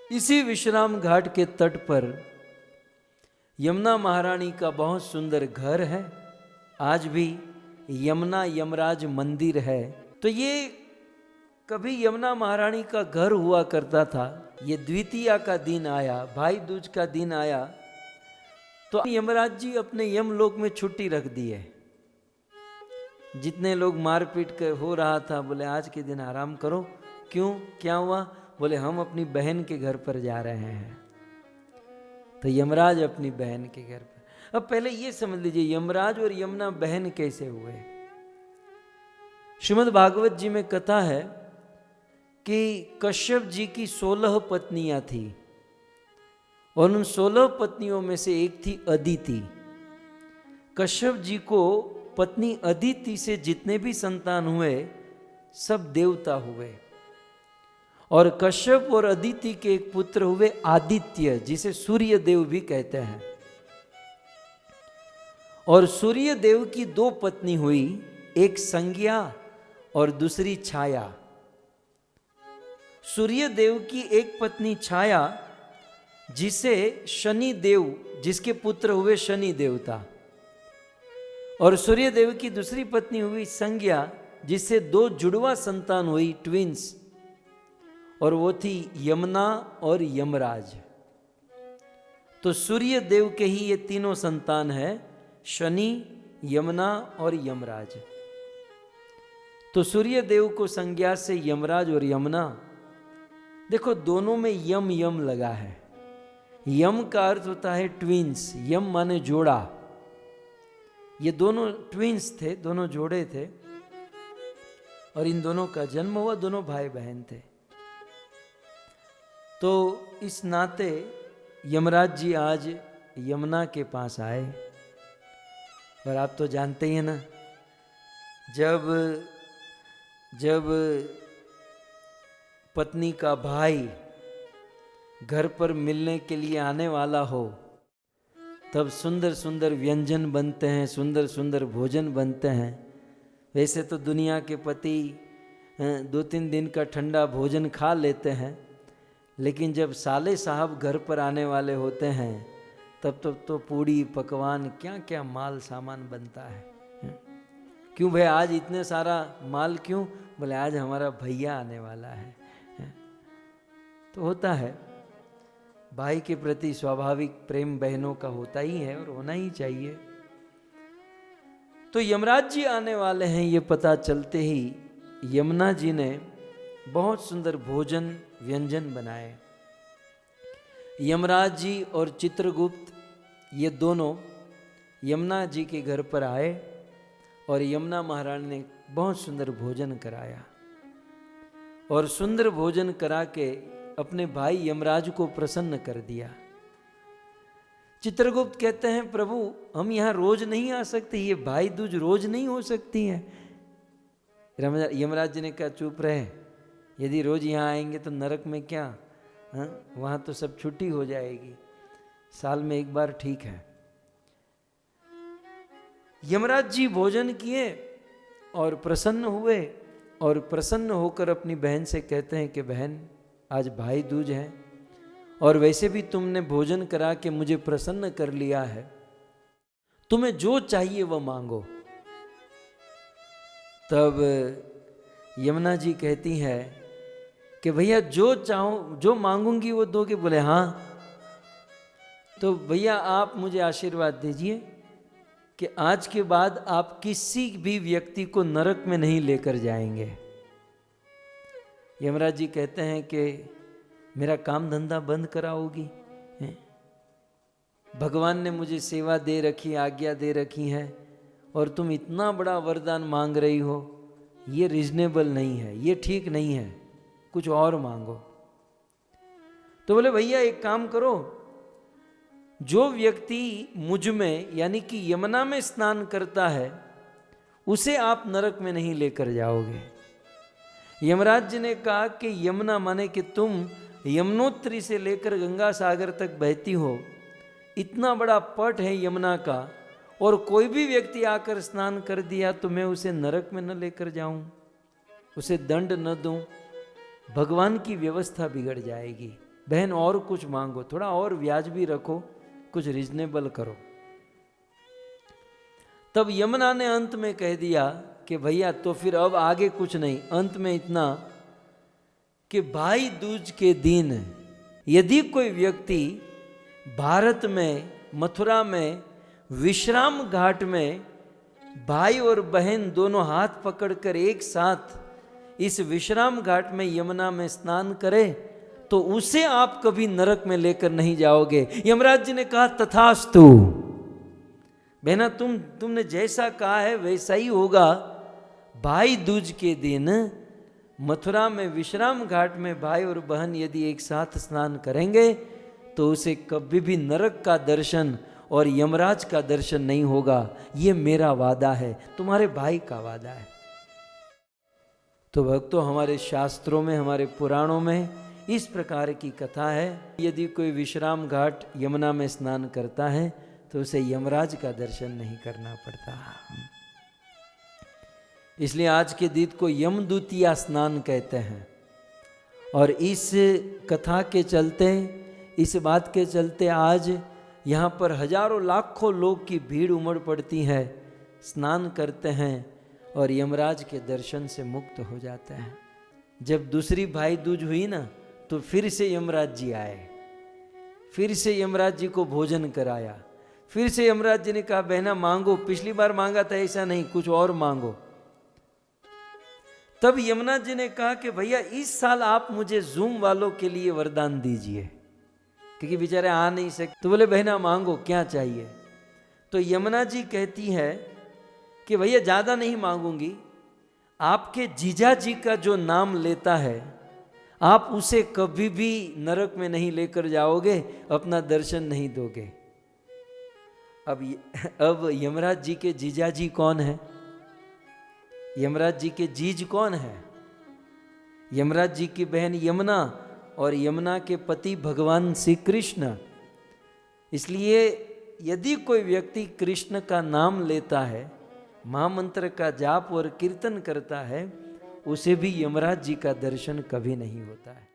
इसी विश्राम घाट के तट पर यमुना महारानी का बहुत सुंदर घर है। आज भी यमुना यमराज मंदिर है। तो ये कभी यमुना महारानी का घर हुआ करता था। ये द्वितीया का दिन आया, भाई दूज का दिन आया, तो यमराज जी अपने यमलोक में छुट्टी रख दी है। जितने लोग मारपीट कर हो रहा था, बोले आज के दिन आराम करो। क्यों, क्या हुआ? बोले हम अपनी बहन के घर पर जा रहे हैं। तो यमराज अपनी बहन के घर पर। अब पहले ये समझ लीजिए, यमराज और यमुना बहन कैसे हुए। श्रीमद् भागवत जी में कथा है कि कश्यप जी की 16 पत्नियां थी और उन 16 पत्नियों में से एक थी अदिति। कश्यप जी को पत्नी अदिति से जितने भी संतान हुए सब देवता हुए। और कश्यप और अदिति के एक पुत्र हुए आदित्य, जिसे सूर्य देव भी कहते हैं। और सूर्य देव की 2 पत्नी हुई, एक संज्ञा और दूसरी छाया। सूर्य देव की एक पत्नी छाया, जिसे शनि देव, जिसके पुत्र हुए शनि देवता। और सूर्य देव की दूसरी पत्नी हुई संज्ञा, जिससे 2 जुड़वा संतान हुई, ट्विंस, और वो थी यमुना और यमराज। तो सूर्य देव के ही ये तीनों संतान है, शनि, यमुना और यमराज। तो सूर्य देव को संज्ञा से यमराज और यमुना, देखो दोनों में यम यम लगा है। यम का अर्थ होता है ट्विंस, यम माने जोड़ा। ये दोनों ट्विंस थे, दोनों जोड़े थे, और इन दोनों का जन्म हुआ, दोनों भाई बहन थे। तो इस नाते यमराज जी आज यमुना के पास आए। और आप तो जानते ही हैं ना, जब पत्नी का भाई घर पर मिलने के लिए आने वाला हो, तब सुंदर सुंदर व्यंजन बनते हैं, सुंदर सुंदर भोजन बनते हैं। वैसे तो दुनिया के पति 2-3 दिन का ठंडा भोजन खा लेते हैं, लेकिन जब साले साहब घर पर आने वाले होते हैं, तब तो पूड़ी पकवान क्या क्या माल सामान बनता है। क्यों भाई आज इतने सारा माल क्यों? बोले आज हमारा भैया आने वाला है। तो होता है, भाई के प्रति स्वाभाविक प्रेम बहनों का होता ही है और होना ही चाहिए। तो यमराज जी आने वाले हैं, ये पता चलते ही यमुना जी ने बहुत सुंदर भोजन व्यंजन बनाए। यमराज जी और चित्रगुप्त ये दोनों यमुना जी के घर पर आए और यमुना महारानी ने बहुत सुंदर भोजन कराया। और सुंदर भोजन करा के अपने भाई यमराज को प्रसन्न कर दिया। चित्रगुप्त कहते हैं, प्रभु हम यहाँ रोज नहीं आ सकते, ये भाई दूज रोज नहीं हो सकती है। यमराज जी ने कहा चुप रहे, यदि रोज यहाँ आएंगे तो नरक में क्या, वहाँ तो सब छुट्टी हो जाएगी, साल में एक बार ठीक है। यमराज जी भोजन किए और प्रसन्न हुए, और प्रसन्न होकर अपनी बहन से कहते हैं कि बहन आज भाई दूज है, और वैसे भी तुमने भोजन करा के मुझे प्रसन्न कर लिया है, तुम्हें जो चाहिए वह मांगो। तब यमुना जी कहती है कि भैया जो चाहो, जो मांगूंगी वो दोगे? बोले हाँ। तो भैया आप मुझे आशीर्वाद दीजिए कि आज के बाद आप किसी भी व्यक्ति को नरक में नहीं लेकर जाएंगे। यमराज जी कहते हैं कि मेरा काम धंधा बंद कराओगी? भगवान ने मुझे सेवा दे रखी, आज्ञा दे रखी है, और तुम इतना बड़ा वरदान मांग रही हो, ये रीजनेबल नहीं है, ये ठीक नहीं है, कुछ और मांगो। तो बोले भैया एक काम करो, जो व्यक्ति मुझ में यानी कि यमुना में स्नान करता है उसे आप नरक में नहीं लेकर जाओगे। यमराज जी ने कहा कि यमुना माने कि तुम यमुनोत्री से लेकर गंगा सागर तक बहती हो, इतना बड़ा पट है यमुना का, और कोई भी व्यक्ति आकर स्नान कर दिया तो मैं उसे नरक में न लेकर जाऊं, उसे दंड न दूं, भगवान की व्यवस्था बिगड़ जाएगी। बहन और कुछ मांगो, थोड़ा और ब्याज भी रखो, कुछ रिजनेबल करो। तब यमुना ने अंत में कह दिया कि भैया तो फिर अब आगे कुछ नहीं, अंत में इतना कि भाई दूज के दिन यदि कोई व्यक्ति भारत में, मथुरा में, विश्राम घाट में भाई और बहन दोनों हाथ पकड़कर एक साथ इस विश्राम घाट में यमुना में स्नान करे तो उसे आप कभी नरक में लेकर नहीं जाओगे। यमराज जी ने कहा तथास्तु, बहना तुमने जैसा कहा है वैसा ही होगा। भाई दूज के दिन मथुरा में विश्राम घाट में भाई और बहन यदि एक साथ स्नान करेंगे तो उसे कभी भी नरक का दर्शन और यमराज का दर्शन नहीं होगा। ये मेरा वादा है, तुम्हारे भाई का वादा है। तो भक्तों, हमारे शास्त्रों में, हमारे पुराणों में इस प्रकार की कथा है। यदि कोई विश्राम घाट यमुना में स्नान करता है तो उसे यमराज का दर्शन नहीं करना पड़ता। इसलिए आज के दिन को यमदूतिया स्नान कहते हैं। और इस कथा के चलते, इस बात के चलते आज यहाँ पर हजारों लाखों लोग की भीड़ उमड़ पड़ती है, स्नान करते हैं और यमराज के दर्शन से मुक्त हो जाते हैं। जब दूसरी भाई दूज हुई ना तो फिर से यमराज जी आए, फिर से यमराज जी को भोजन कराया, फिर से यमराज जी ने कहा बहना मांगो, पिछली बार मांगा था ऐसा नहीं, कुछ और मांगो। तब यमुना जी ने कहा कि भैया इस साल आप मुझे जूम वालों के लिए वरदान दीजिए, क्योंकि बेचारे आ नहीं सकते। तो बोले बहना मांगो, क्या चाहिए? तो यमुना जी कहती है कि भैया ज़्यादा नहीं मांगूंगी, आपके जीजा जी का जो नाम लेता है आप उसे कभी भी नरक में नहीं लेकर जाओगे, अपना दर्शन नहीं दोगे। अब यमराज जी के जीजा जी कौन है? यमराज जी के जीज कौन है? यमराज जी की बहन यमुना और यमुना के पति भगवान श्री कृष्ण। इसलिए यदि कोई व्यक्ति कृष्ण का नाम लेता है, महामंत्र का जाप और कीर्तन करता है, उसे भी यमराज जी का दर्शन कभी नहीं होता है।